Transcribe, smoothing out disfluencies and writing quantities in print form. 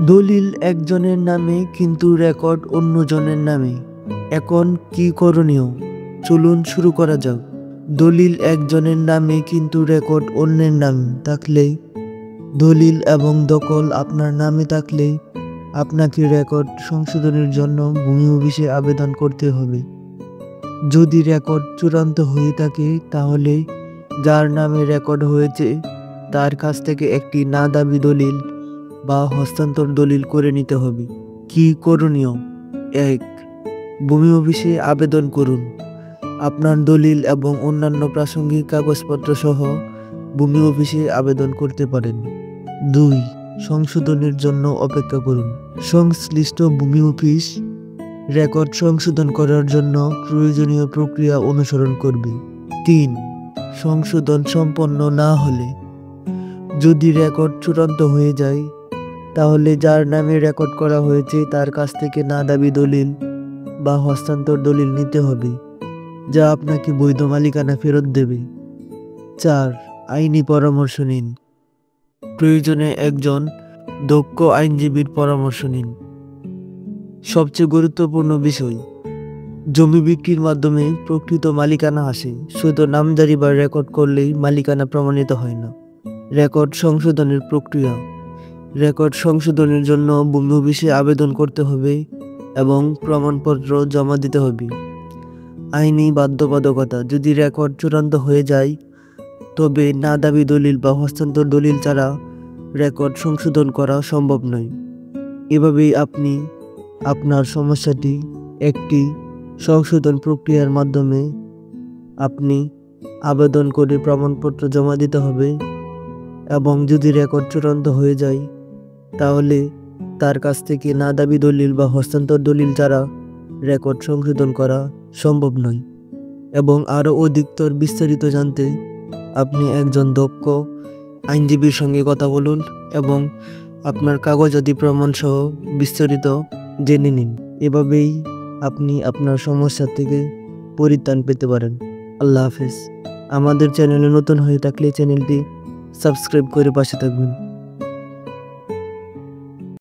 দলিল একজনের নামে কিন্তু রেকর্ড অন্যজনের নামে। এখন কি করণীয়? চলুন শুরু করা যাক। দলিল একজনের নামে কিন্তু রেকর্ড অন্যের নামে থাকলে, দলিল এবং দখল আপনার নামে থাকলে আপনাকে রেকর্ড সংশোধনের জন্য ভূমি অফিসে আবেদন করতে হবে। যদি রেকর্ড চূড়ান্ত হয়ে থাকে তাহলে যার নামে রেকর্ড হয়েছে তার কাছ থেকে একটি না দাবি দলিল বা হস্তান্তর দলিল করে নিতে হবে। কি করণীয়? ১. ভূমি অফিসে আবেদন করুন। আপনার দলিল এবং অন্যান্য প্রাসঙ্গিক কাগজপত্র সহ ভূমি অফিসে আবেদন করতে পারেন। ২. সংশোধনের জন্য অপেক্ষা করুন। সংশ্লিষ্ট ভূমি অফিস রেকর্ড সংশোধন করার জন্য প্রয়োজনীয় প্রক্রিয়া অনুসরণ করবে। ৩. সংশোধন সম্পন্ন না হলে, যদি রেকর্ড চূড়ান্ত হয়ে যায় তাহলে যার নামে রেকর্ড করা হয়েছে তার কাছ থেকে না দাবি দলিল বা হস্তান্তর দলিল নিতে হবে, যা আপনাকে বৈধ মালিকানা ফেরত দেবে। ৪. আইনি পরামর্শ নিন। প্রয়োজনে একজন দক্ষ আইনজীবীর পরামর্শ নিন। সবচেয়ে গুরুত্বপূর্ণ বিষয়, জমি বিক্রির মাধ্যমে প্রকৃত মালিকানা আসে, শুধু নামজারি বা রেকর্ড করলেই মালিকানা প্রমাণিত হয় না। রেকর্ড সংশোধনের প্রক্রিয়া। রেকর্ড সংশোধনের জন্য ভূমি অফিসে আবেদন করতে হবে এবং প্রমাণপত্র জমা দিতে হবে। আইনি বাধ্যবাধকতা, যদি রেকর্ড চূড়ান্ত হয়ে যায় তবে না দাবি দলিল বা হস্তান্তর দলিল ছাড়া রেকর্ড সংশোধন করা সম্ভব নয়। এভাবেই আপনি আপনার সমস্যাটি একটি সংশোধন প্রক্রিয়ার মাধ্যমে আপনি আবেদন করে প্রমাণপত্র জমা দিতে হবে এবং যদি রেকর্ড চূড়ান্ত হয়ে যায় তাহলে তার কাছ থেকে না দাবি দলিল বা হস্তান্তর দলিল ছাড়া রেকর্ড সংশোধন করা সম্ভব নয়। এবং আরও অধিকতর বিস্তারিত জানতে আপনি একজন দক্ষ আইনজীবীর সঙ্গে কথা বলুন এবং আপনার কাগজাদি প্রমাণ সহ বিস্তারিত জেনে নিন। এভাবেই আপনি আপনার সমস্যা থেকে পরিত্রাণ পেতে পারেন। আল্লাহ হাফেজ। আমাদের চ্যানেলে নতুন হয়ে থাকলে চ্যানেলটি সাবস্ক্রাইব করে পাশে থাকবেন।